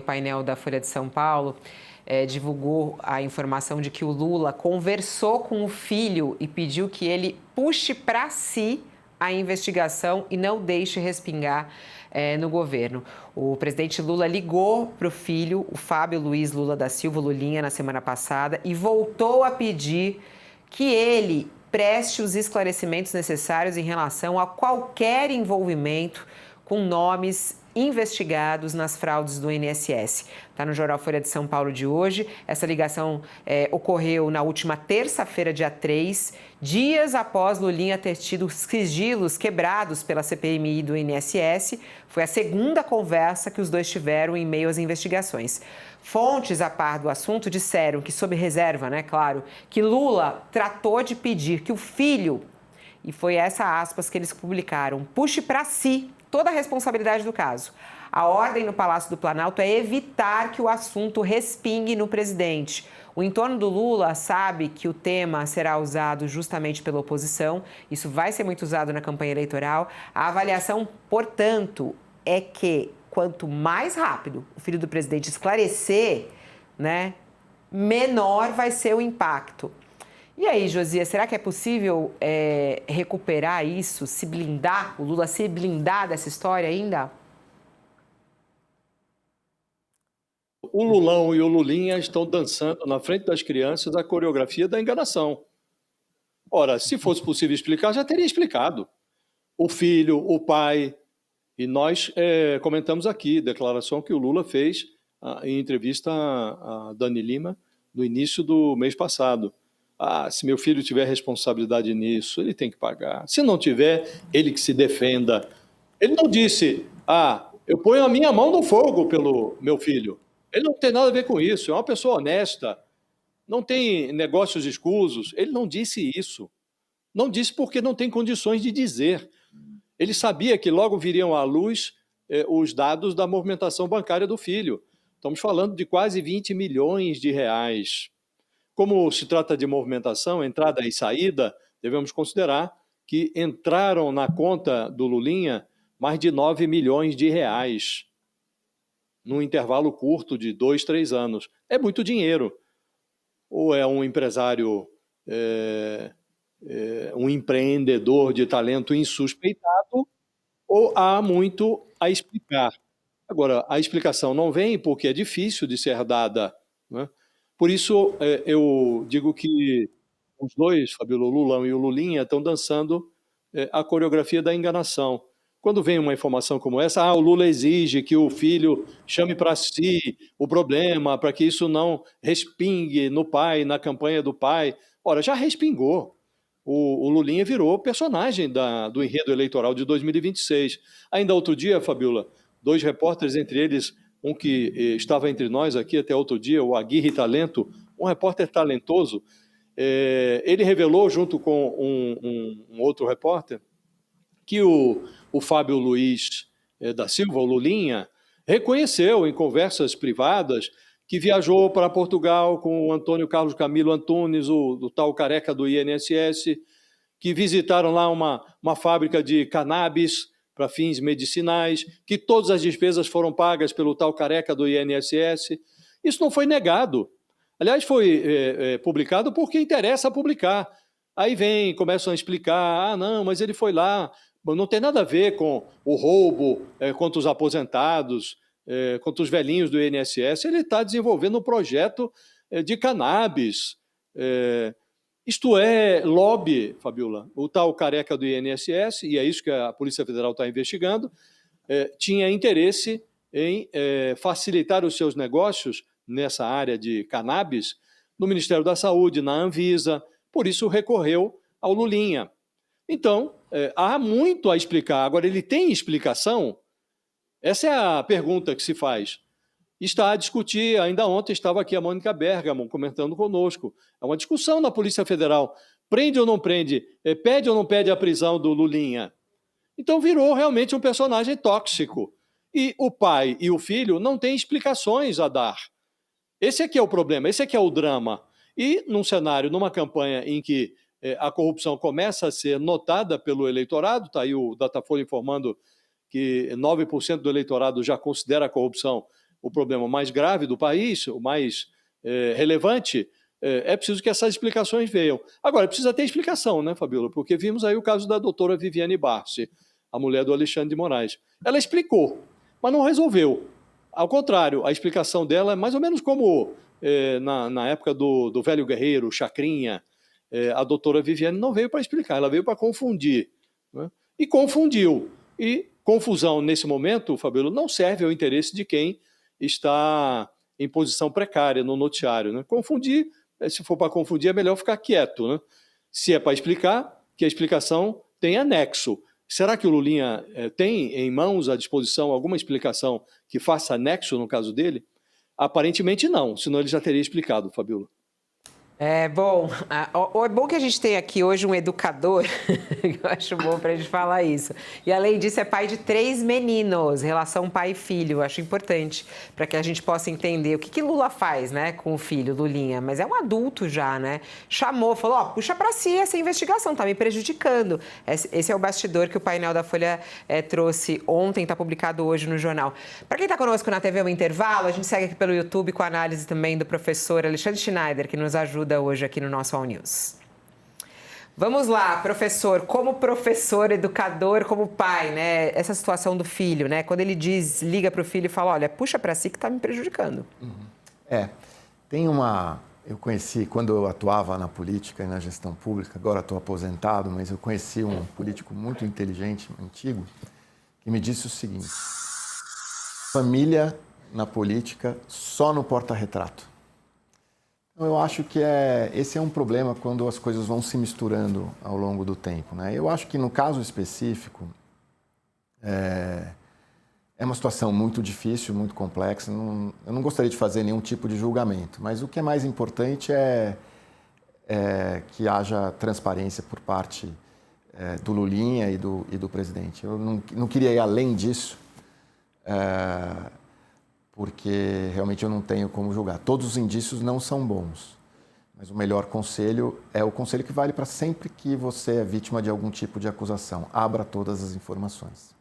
O painel da Folha de São Paulo divulgou a informação de que o Lula conversou com o filho e pediu que ele puxe para si a investigação e não deixe respingar no governo. O presidente Lula ligou para o filho, o Fábio Luiz Lula da Silva, Lulinha, na semana passada, e voltou a pedir que ele preste os esclarecimentos necessários em relação a qualquer envolvimento com nomes investigados nas fraudes do INSS. Está no Jornal Folha de São Paulo de hoje. Essa ligação ocorreu na última terça-feira, dia 3, dias após Lulinha ter tido sigilos quebrados pela CPMI do INSS. Foi a segunda conversa que os dois tiveram em meio às investigações. Fontes a par do assunto disseram que, sob reserva, claro, que Lula tratou de pedir que o filho, e foi essa aspas que eles publicaram, puxe para si toda a responsabilidade do caso. A ordem no Palácio do Planalto é evitar que o assunto respingue no presidente. O entorno do Lula sabe que o tema será usado justamente pela oposição. Isso vai ser muito usado na campanha eleitoral. A avaliação, portanto, é que quanto mais rápido o filho do presidente esclarecer, menor vai ser o impacto. E aí, Josias, será que é possível recuperar isso, se blindar, o Lula se blindar dessa história ainda? O Lulão e o Lulinha estão dançando na frente das crianças a coreografia da enganação. Ora, se fosse possível explicar, já teria explicado. O filho, o pai, e nós comentamos aqui, declaração que o Lula fez em entrevista a Dani Lima no início do mês passado. Se meu filho tiver responsabilidade nisso, ele tem que pagar. Se não tiver, ele que se defenda. Ele não disse, eu ponho a minha mão no fogo pelo meu filho. Ele não tem nada a ver com isso, é uma pessoa honesta, não tem negócios escusos. Ele não disse isso. Não disse porque não tem condições de dizer. Ele sabia que logo viriam à luz os dados da movimentação bancária do filho. Estamos falando de quase 20 milhões de reais. Como se trata de movimentação, entrada e saída, devemos considerar que entraram na conta do Lulinha mais de 9 milhões de reais num intervalo curto de 2, 3 anos. É muito dinheiro. Ou é um empresário, um empreendedor de talento insuspeitado, ou há muito a explicar. Agora, a explicação não vem porque é difícil de ser dada, né? Por isso, eu digo que os dois, Fabíola, o Lulão e o Lulinha, estão dançando a coreografia da enganação. Quando vem uma informação como essa, o Lula exige que o filho chame para si o problema, para que isso não respingue no pai, na campanha do pai. Ora, já respingou. O Lulinha virou personagem do enredo eleitoral de 2026. Ainda outro dia, Fabíola, 2 repórteres, entre eles um que estava entre nós aqui até outro dia, o Aguirre Talento, um repórter talentoso, ele revelou, junto com um outro repórter, que o Fábio Luiz da Silva, o Lulinha, reconheceu em conversas privadas que viajou para Portugal com o Antônio Carlos Camilo Antunes, o tal careca do INSS, que visitaram lá uma fábrica de cannabis para fins medicinais, que todas as despesas foram pagas pelo tal careca do INSS. Isso não foi negado. Aliás, foi publicado porque interessa publicar. Aí começam a explicar, não, mas ele foi lá, não tem nada a ver com o roubo contra os aposentados, contra os velhinhos do INSS. Ele está desenvolvendo um projeto de cannabis. Isto é lobby, Fabíola. O tal careca do INSS, e é isso que a Polícia Federal está investigando, tinha interesse em facilitar os seus negócios nessa área de cannabis no Ministério da Saúde, na Anvisa, por isso recorreu ao Lulinha. Então, há muito a explicar. Agora, ele tem explicação? Essa é a pergunta que se faz. Está a discutir, ainda ontem estava aqui a Mônica Bergamo comentando conosco. É uma discussão na Polícia Federal. Prende ou não prende? Pede ou não pede a prisão do Lulinha? Então virou realmente um personagem tóxico. E o pai e o filho não têm explicações a dar. Esse aqui é o problema, esse aqui é o drama. E num cenário, numa campanha em que a corrupção começa a ser notada pelo eleitorado, está aí o Datafolha informando que 9% do eleitorado já considera a corrupção o problema mais grave do país, o mais relevante, é preciso que essas explicações venham. Agora, precisa ter explicação, né, Fabíola? Porque vimos aí o caso da doutora Viviane Barsi, a mulher do Alexandre de Moraes. Ela explicou, mas não resolveu. Ao contrário, a explicação dela é mais ou menos como na época do velho guerreiro, Chacrinha. A doutora Viviane não veio para explicar, ela veio para confundir. Né? E confundiu. E confusão, nesse momento, Fabíola, não serve ao interesse de quem está em posição precária no noticiário. Né? Confundir, se for para confundir, é melhor ficar quieto. Né? Se é para explicar, que a explicação tem anexo. Será que o Lulinha tem em mãos, à disposição, alguma explicação que faça anexo no caso dele? Aparentemente não, senão ele já teria explicado, Fabíola. É bom que a gente tem aqui hoje um educador, eu acho bom para a gente falar isso. E além disso é pai de 3 meninos, relação pai e filho, eu acho importante para que a gente possa entender o que Lula faz, né, com o filho, Lulinha, mas é um adulto já, né? Chamou, falou, puxa para si essa investigação, tá me prejudicando. Esse é o bastidor que o painel da Folha trouxe ontem, está publicado hoje no jornal. Para quem está conosco na TV, um intervalo, a gente segue aqui pelo YouTube com a análise também do professor Alexandre Schneider, que nos ajuda hoje aqui no nosso All News. Vamos lá, professor, como professor, educador, como pai, né? Essa situação do filho, né? Quando ele liga para o filho e fala, olha, puxa para si que está me prejudicando. Eu conheci, quando eu atuava na política e na gestão pública, agora estou aposentado, mas eu conheci um político muito inteligente, antigo, que me disse o seguinte: família na política só no porta-retrato. Eu acho que esse é um problema quando as coisas vão se misturando ao longo do tempo, né? Eu acho que no caso específico é uma situação muito difícil, muito complexa. Eu não gostaria de fazer nenhum tipo de julgamento, mas o que é mais importante é que haja transparência por parte do Lulinha e do presidente. Eu não queria ir além disso, porque realmente eu não tenho como julgar. Todos os indícios não são bons, mas o melhor conselho é o conselho que vale para sempre que você é vítima de algum tipo de acusação. Abra todas as informações.